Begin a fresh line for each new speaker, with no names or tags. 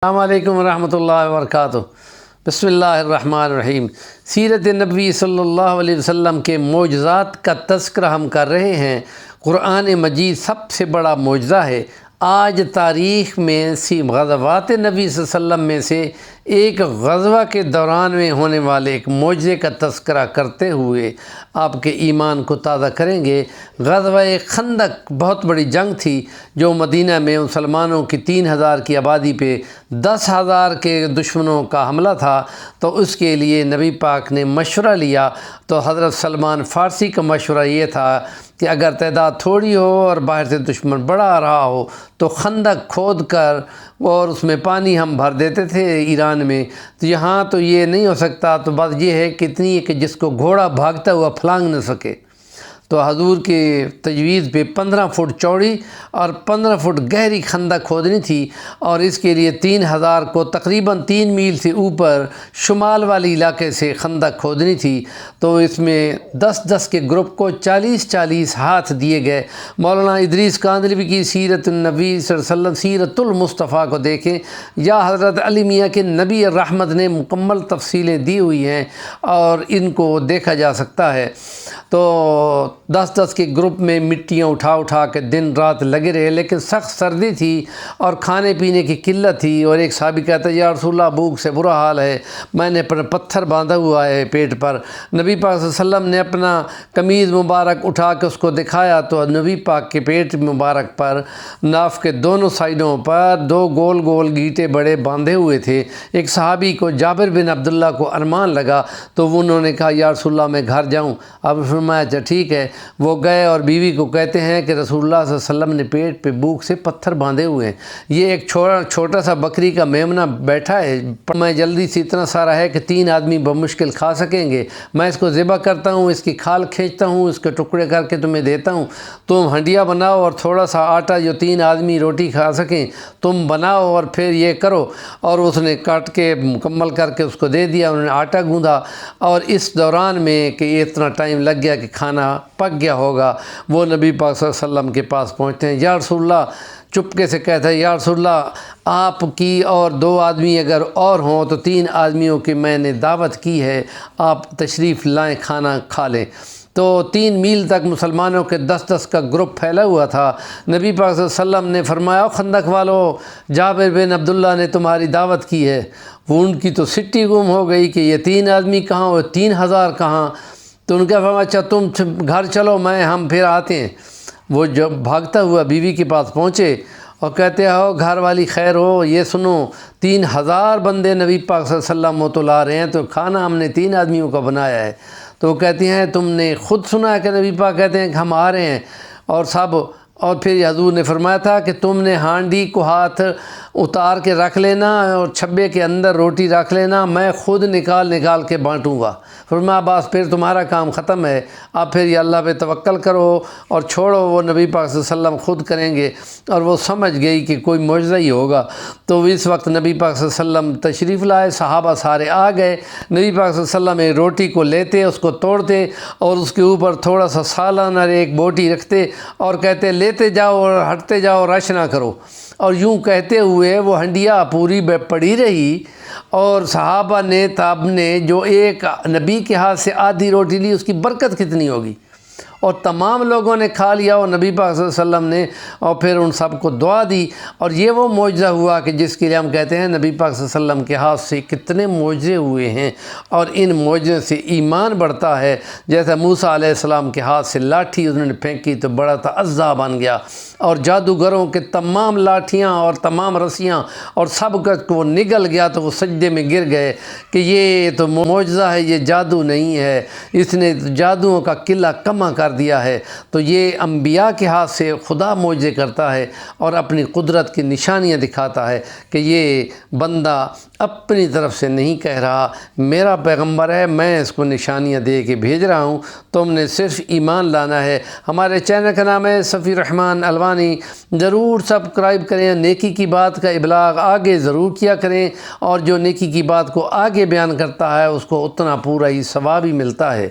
السلام علیکم ورحمۃ اللہ وبرکاتہ۔ بسم اللہ الرحمن الرحیم۔ سیرت نبوی صلی اللہ علیہ وسلم کے معجزات کا تذکرہ ہم کر رہے ہیں۔ قرآن مجید سب سے بڑا معجزہ ہے۔ آج تاریخ میں غزوات نبی صلی اللہ علیہ وسلم میں سے ایک غزوہ کے دوران میں ہونے والے ایک معجزے کا تذکرہ کرتے ہوئے آپ کے ایمان کو تازہ کریں گے۔ غزوہ خندق بہت بڑی جنگ تھی جو مدینہ میں مسلمانوں کی 3000 کی آبادی پہ 10,000 کے دشمنوں کا حملہ تھا، تو اس کے لیے نبی پاک نے مشورہ لیا۔ تو حضرت سلمان فارسی کا مشورہ یہ تھا کہ اگر تعداد تھوڑی ہو اور باہر سے دشمن بڑا آ رہا ہو تو خندق کھود کر اور اس میں پانی ہم بھر دیتے تھے ایران میں، تو یہاں تو یہ نہیں ہو سکتا، تو بات یہ ہے کہ اتنی ہے کہ جس کو گھوڑا بھاگتا ہوا پھلانگ نہ سکے۔ تو حضور کے تجویز پہ 15 فٹ چوڑی اور 15 فٹ گہری خندق کھودنی تھی، اور اس کے لیے 3000 کو تقریباً 3 میل سے اوپر شمال والی علاقے سے خندق کھودنی تھی۔ تو اس میں 10-10 کے گروپ کو 40-40 ہاتھ دیے گئے۔ مولانا ادریس کاندھلوی کی سیرت النبی صلی اللہ علیہ وسلم سیرت المصطفیٰ کو دیکھیں، یا حضرت علی میاں کے نبی رحمت نے مکمل تفصیلیں دی ہوئی ہیں اور ان کو دیکھا جا سکتا ہے۔ تو 10-10 کے گروپ میں مٹیاں اٹھا کے دن رات لگے رہے، لیکن سخت سردی تھی اور کھانے پینے کی قلت تھی، اور ایک صحابی کہتا ہے یا رسول اللہ بھوک سے برا حال ہے، میں نے پتھر باندھا ہوا ہے پیٹ پر۔ نبی پاک صلی اللہ علیہ وسلم نے اپنا قمیض مبارک اٹھا کے اس کو دکھایا، تو نبی پاک کے پیٹ مبارک پر ناف کے دونوں سائڈوں پر 2 گول گول گیٹے بڑے باندھے ہوئے تھے۔ ایک صحابی کو جابر بن عبداللہ کو ارمان لگا، تو انہوں نے کہا یا رسول اللہ میں گھر جاؤں؟ اب فرمایا اچھا ٹھیک ہے۔ وہ گئے اور بیوی کو کہتے ہیں کہ رسول اللہ صلی اللہ علیہ وسلم نے پیٹ پہ بھوک سے پتھر باندھے ہوئے ہیں، یہ ایک چھوٹا سا بکری کا میمنہ بیٹھا ہے، میں جلدی سے اتنا سارا ہے کہ 3 آدمی بمشکل کھا سکیں گے، میں اس کو ذبح کرتا ہوں، اس کی کھال کھینچتا ہوں، اس کے ٹکڑے کر کے تمہیں دیتا ہوں، تم ہنڈیا بناؤ اور تھوڑا سا آٹا جو 3 آدمی روٹی کھا سکیں تم بناؤ اور پھر یہ کرو۔ اور اس نے کاٹ کے مکمل کر کے اس کو دے دیا، انہوں نے آٹا گوندھا، اور اس دوران میں کہ اتنا ٹائم لگ گیا کہ کھانا پک گیا ہوگا، وہ نبی پاک صلی اللہ علیہ وسلم کے پاس پہنچتے ہیں۔ یا رسول اللہ، چپکے سے کہتا ہے یا رسول اللہ آپ کی اور 2 آدمی اگر اور ہوں تو 3 آدمیوں کی میں نے دعوت کی ہے، آپ تشریف لائیں کھانا کھا لیں۔ تو 3 میل تک مسلمانوں کے 10-10 کا گروپ پھیلا ہوا تھا۔ نبی پاک صلی اللہ علیہ وسلم نے فرمایا خندق والو، جابر بن عبداللہ نے تمہاری دعوت کی ہے۔ وہ ان کی تو سٹی گم ہو گئی کہ یہ 3 آدمی کہاں اور 3000 کہاں؟ تو ان کا فرمایا اچھا تم گھر چلو، ہم پھر آتے ہیں۔ وہ جب بھاگتا ہوا بیوی کے پاس پہنچے اور کہتے ہو گھر والی خیر ہو، یہ سنو 3000 بندے نبی پاک صلی اللہ علیہ وسلم متلا رہے ہیں، تو کھانا ہم نے 3 آدمیوں کا بنایا ہے۔ تو وہ کہتی ہیں تم نے خود سنا ہے کہ نبی پاک کہتے ہیں کہ ہم آ رہے ہیں اور سب، اور پھر حضور نے فرمایا تھا کہ تم نے ہانڈی کو ہاتھ اتار کے رکھ لینا اور چھبے کے اندر روٹی رکھ لینا، میں خود نکال کے بانٹوں گا۔ فرمایا بس پھر تمہارا کام ختم ہے، اب پھر یہ اللہ پہ توکل کرو اور چھوڑو، وہ نبی پاک صلی اللہ علیہ وسلم خود کریں گے۔ اور وہ سمجھ گئی کہ کوئی معجزہ ہی ہوگا۔ تو اس وقت نبی پاک صلی اللہ علیہ وسلم تشریف لائے، صحابہ سارے آ گئے، نبی پاک صلی اللہ علیہ وسلم ایک روٹی کو لیتے، اس کو توڑتے اور اس کے اوپر تھوڑا سا سالن اور ایک بوٹی رکھتے اور کہتے لیتے جاؤ اور ہٹتے جاؤ، رش نہ کرو۔ اور یوں کہتے ہوئے وہ ہنڈیا پوری پڑی رہی، اور صحابہ نے تاب نے جو ایک نبی کے ہاتھ سے آدھی روٹی لی، اس کی برکت کتنی ہوگی، اور تمام لوگوں نے کھا لیا، اور نبی پاک صلی اللہ علیہ وسلم نے اور پھر ان سب کو دعا دی۔ اور یہ وہ معجزہ ہوا کہ جس کے لیے ہم کہتے ہیں نبی پاک صلی اللہ علیہ وسلم کے ہاتھ سے کتنے معجزے ہوئے ہیں، اور ان معجزے سے ایمان بڑھتا ہے۔ جیسے موسیٰ علیہ السلام کے ہاتھ سے لاٹھی انہوں نے پھینکی تو بڑا تعزیٰ بن گیا، اور جادوگروں کے تمام لاٹھیاں اور تمام رسیاں اور سب کو نگل گیا، تو وہ سجدے میں گر گئے کہ یہ تو معجزہ ہے، یہ جادو نہیں ہے، اس نے جادوؤں کا قلعہ کما کر دیا ہے۔ تو یہ انبیاء کے ہاتھ سے خدا معجزے کرتا ہے اور اپنی قدرت کی نشانیاں دکھاتا ہے کہ یہ بندہ اپنی طرف سے نہیں کہہ رہا، میرا پیغمبر ہے، میں اس کو نشانیاں دے کے بھیج رہا ہوں، تم نے صرف ایمان لانا ہے۔ ہمارے چینل کا نام ہے صفی الرحمن الوانی، ضرور سبسکرائب کریں، نیکی کی بات کا ابلاغ آگے ضرور کیا کریں، اور جو نیکی کی بات کو آگے بیان کرتا ہے اس کو اتنا پورا ہی ثواب ہی ملتا ہے۔